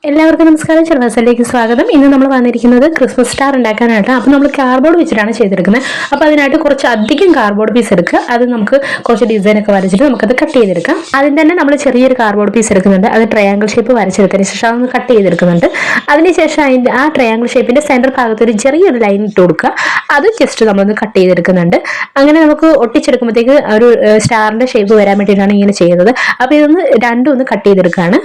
എല്ലാവർക്കും നമസ്കാരം. ചെറുവാസലിലേക്ക് സ്വാഗതം. ഇന്ന് നമ്മൾ വന്നിരിക്കുന്നത് ക്രിസ്മസ് സ്റ്റാർ ഉണ്ടാക്കാനായിട്ട്. അപ്പോൾ നമ്മൾ കാർഡ്ബോർഡ് വെച്ചിട്ടാണ് ചെയ്തെടുക്കുന്നത്. അപ്പോൾ അതിനായിട്ട് കുറച്ച് അധികം കാർഡ്ബോർഡ് പീസ് എടുക്കുക. അത് നമുക്ക് കുറച്ച് ഡിസൈനൊക്കെ വരച്ചിട്ട് നമുക്കത് കട്ട് ചെയ്തെടുക്കാം. ആദ്യം തന്നെ നമ്മൾ ചെറിയൊരു കാർഡ്ബോർഡ് പീസ് എടുക്കുന്നുണ്ട്. അത് ട്രയാങ്കിൾ ഷേപ്പ് വരച്ചെടുത്തതിന് ശേഷം അതൊന്ന് കട്ട് ചെയ്തെടുക്കുന്നുണ്ട്. അതിനുശേഷം അതിൻ്റെ ആ ട്രയാങ്കിൾ ഷേപ്പിൻ്റെ സെൻറ്റർ ഭാഗത്ത് ഒരു ചെറിയൊരു ലൈൻ ഇട്ട് കൊടുക്കുക. അത് ജസ്റ്റ് നമ്മളൊന്ന് കട്ട് ചെയ്തെടുക്കുന്നുണ്ട്. അങ്ങനെ നമുക്ക് ഒട്ടിച്ചെടുക്കുമ്പോഴത്തേക്ക് ഒരു സ്റ്റാറിൻ്റെ ഷേപ്പ് വരാൻ വേണ്ടിയിട്ടാണ് ഇങ്ങനെ ചെയ്യുന്നത്. അപ്പോൾ ഇതൊന്ന് രണ്ടും ഒന്ന് കട്ട് ചെയ്തെടുക്കുകയാണ്.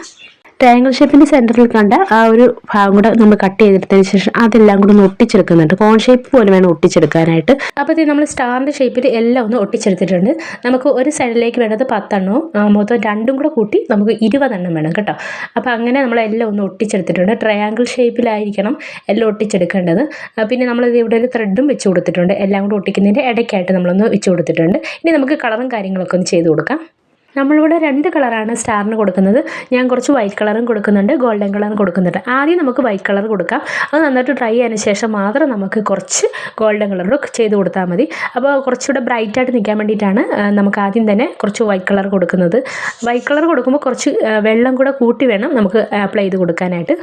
ട്രയാങ്കിൾ ഷേപ്പിൻ്റെ സെൻറ്ററിൽ കണ്ട ആ ഒരു ഭാഗം കൂടെ നമ്മൾ കട്ട് ചെയ്തെടുത്തതിന് ശേഷം അതെല്ലാം കൂടെ ഒന്ന് ഒട്ടിച്ചെടുക്കുന്നുണ്ട്. കോൺ ഷേപ്പ് പോലെ വേണം ഒട്ടിച്ചെടുക്കാനായിട്ട്. അപ്പോൾ നമ്മൾ സ്റ്റാറിൻ്റെ ഷേപ്പിൽ എല്ലാം ഒന്ന് ഒട്ടിച്ചെടുത്തിട്ടുണ്ട്. നമുക്ക് ഒരു സൈഡിലേക്ക് വേണ്ടത് 10 എണ്ണവും മൊത്തം രണ്ടും കൂടെ കൂട്ടി നമുക്ക് 20 എണ്ണം വേണം കേട്ടോ. അപ്പോൾ അങ്ങനെ നമ്മളെല്ലാം ഒന്ന് ഒട്ടിച്ചെടുത്തിട്ടുണ്ട്. ട്രയാങ്കിൾ ഷേപ്പിലായിരിക്കണം എല്ലാം ഒട്ടിച്ചെടുക്കേണ്ടത്. പിന്നെ നമ്മൾ ഇവിടെ ഒരു ത്രെഡും വെച്ച് കൊടുത്തിട്ടുണ്ട്. എല്ലാം കൂടെ ഒട്ടിക്കുന്നതിൻ്റെ ഇടയ്ക്കായിട്ട് നമ്മളൊന്ന് വെച്ച് കൊടുത്തിട്ടുണ്ട്. ഇനി നമുക്ക് കളറും കാര്യങ്ങളൊക്കെ ഒന്ന് ചെയ്ത് കൊടുക്കാം. നമ്മളിവിടെ 2 കളറാണ് സ്റ്റാറിന് കൊടുക്കുന്നത്. ഞാൻ കുറച്ച് വൈറ്റ് കളറും കൊടുക്കുന്നുണ്ട്, ഗോൾഡൻ കളറും കൊടുക്കുന്നുണ്ട്. ആദ്യം നമുക്ക് വൈറ്റ് കളർ കൊടുക്കാം. അത് നന്നായിട്ട് ഡ്രൈ ആയതിനു ശേഷം മാത്രം നമുക്ക് കുറച്ച് ഗോൾഡൻ കളർ ചെയ്ത് കൊടുത്താൽ മതി. അപ്പോൾ കുറച്ചുകൂടെ ബ്രൈറ്റായിട്ട് നിൽക്കാൻ വേണ്ടിയിട്ടാണ് നമുക്ക് ആദ്യം തന്നെ കുറച്ച് വൈറ്റ് കളർ കൊടുക്കുന്നത്. വൈറ്റ് കളർ കൊടുക്കുമ്പോൾ കുറച്ച് വെള്ളം കൂടെ കൂട്ടി വേണം നമുക്ക് അപ്ലൈ ചെയ്ത് കൊടുക്കാനായിട്ട്.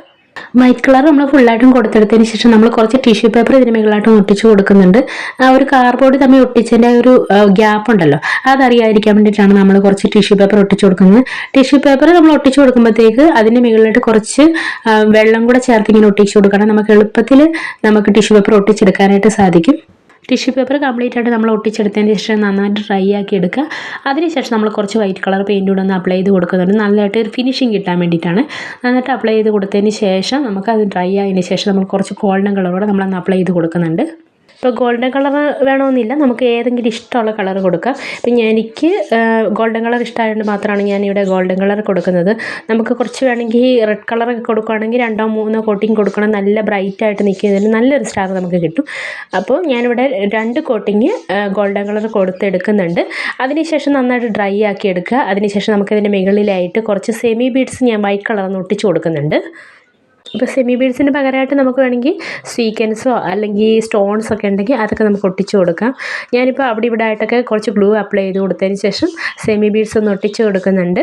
വൈറ്റ് കളർ നമ്മൾ ഫുള്ളായിട്ടും കൊടുത്തെടുത്തതിന് ശേഷം നമ്മൾ കുറച്ച് ടിഷ്യൂ പേപ്പർ ഇതിന് മുകളിലായിട്ടും ഒട്ടിച്ച് കൊടുക്കുന്നുണ്ട്. ആ ഒരു കാർഡ്ബോർഡ് തമ്മിൽ ഒട്ടിച്ചതിൻ്റെ ഒരു ഗ്യാപ്പ് ഉണ്ടല്ലോ, അതറിയാതിരിക്കാൻ വേണ്ടിയിട്ടാണ് നമ്മൾ കുറച്ച് ടിഷ്യൂ പേപ്പർ ഒട്ടിച്ച് കൊടുക്കുന്നത്. ടിഷ്യൂ പേപ്പർ നമ്മൾ ഒട്ടിച്ച് കൊടുക്കുമ്പോഴത്തേക്ക് അതിൻ്റെ മുകളിലായിട്ട് കുറച്ച് വെള്ളം കൂടെ ചേർത്ത് ഇങ്ങനെ ഒട്ടിച്ച് കൊടുക്കണം. നമുക്ക് എളുപ്പത്തിൽ നമുക്ക് ടിഷ്യൂ പേപ്പർ ഒട്ടിച്ചെടുക്കാനായിട്ട് സാധിക്കും. ടിഷ്യൂ പേപ്പർ കംപ്ലീറ്റ് ആയിട്ട് നമ്മൾ ഒട്ടിച്ചെടുത്തതിന് ശേഷം നന്നായിട്ട് ഡ്രൈ ആക്കി എടുക്കുക. അതിനുശേഷം നമ്മൾ കുറച്ച് വൈറ്റ് കളർ പെയിൻറ് കൂടെ ഒന്ന് അപ്ലൈ ചെയ്ത് കൊടുക്കുന്നുണ്ട്. നല്ലതായിട്ട് ഒരു ഫിനിഷിങ് കിട്ടാൻ വേണ്ടിയിട്ടാണ്. നന്നായിട്ട് അപ്ലൈ ചെയ്ത് കൊടുത്തതിന് ശേഷം നമുക്കത് ഡ്രൈ ആയതിന് ശേഷം നമ്മൾ കുറച്ച് ഗോൾഡൻ കളറോടെ നമ്മളൊന്ന് അപ്ലൈ ചെയ്ത് കൊടുക്കുന്നുണ്ട്. ഇപ്പോൾ ഗോൾഡൻ കളർ വേണമെന്നില്ല, നമുക്ക് ഏതെങ്കിലും ഇഷ്ടമുള്ള കളർ കൊടുക്കാം. ഇപ്പം എനിക്ക് ഗോൾഡൻ കളർ ഇഷ്ടമായതുകൊണ്ട് മാത്രമാണ് ഞാനിവിടെ ഗോൾഡൻ കളർ കൊടുക്കുന്നത്. നമുക്ക് കുറച്ച് വേണമെങ്കിൽ റെഡ് കളറൊക്കെ കൊടുക്കുകയാണെങ്കിൽ 2-3 കോട്ടിങ് കൊടുക്കണം. നല്ല ബ്രൈറ്റായിട്ട് നിൽക്കുന്നതിന് നല്ലൊരു സ്റ്റാർ നമുക്ക് കിട്ടും. അപ്പോൾ ഞാനിവിടെ 2 കോട്ടിങ് ഗോൾഡൻ കളർ കൊടുത്തെടുക്കുന്നുണ്ട്. അതിനുശേഷം നന്നായിട്ട് ഡ്രൈ ആക്കി എടുക്കുക. അതിനുശേഷം നമുക്കതിൻ്റെ മുകളിലായിട്ട് കുറച്ച് സെമി ബീഡ്സ് ഞാൻ വൈറ്റ് കളറൊന്ന് ഒട്ടിച്ച് കൊടുക്കുന്നുണ്ട്. ഇപ്പോൾ സെമി ബീഡ്സിന് പകരമായിട്ട് നമുക്ക് വേണമെങ്കിൽ സ്വീക്കൻസോ അല്ലെങ്കിൽ സ്റ്റോൺസൊക്കെ ഉണ്ടെങ്കിൽ അതൊക്കെ നമുക്ക് ഒട്ടിച്ച് കൊടുക്കാം. ഞാനിപ്പോൾ അവിടെ ഇവിടെ ആയിട്ടൊക്കെ കുറച്ച് ഗ്ലൂ അപ്ലൈ ചെയ്ത് കൊടുത്തതിന് ശേഷം സെമി ബീഡ്സ് ഒന്ന് ഒട്ടിച്ച് കൊടുക്കുന്നുണ്ട്.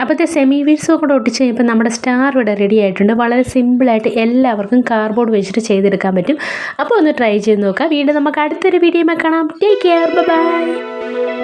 അപ്പോഴത്തെ സെമി ബീഡ്സും കൂടെ ഒട്ടിച്ച് കഴിയുമ്പോൾ നമ്മുടെ സ്റ്റാർ ഇവിടെ റെഡി ആയിട്ടുണ്ട്. വളരെ സിമ്പിളായിട്ട് എല്ലാവർക്കും കാർഡ്ബോർഡ് വെച്ചിട്ട് ചെയ്തെടുക്കാൻ പറ്റും. അപ്പോൾ ഒന്ന് ട്രൈ ചെയ്ത് നോക്കാം. വീണ്ടും നമുക്ക് അടുത്തൊരു വീഡിയോ കാണാം. Take care, by.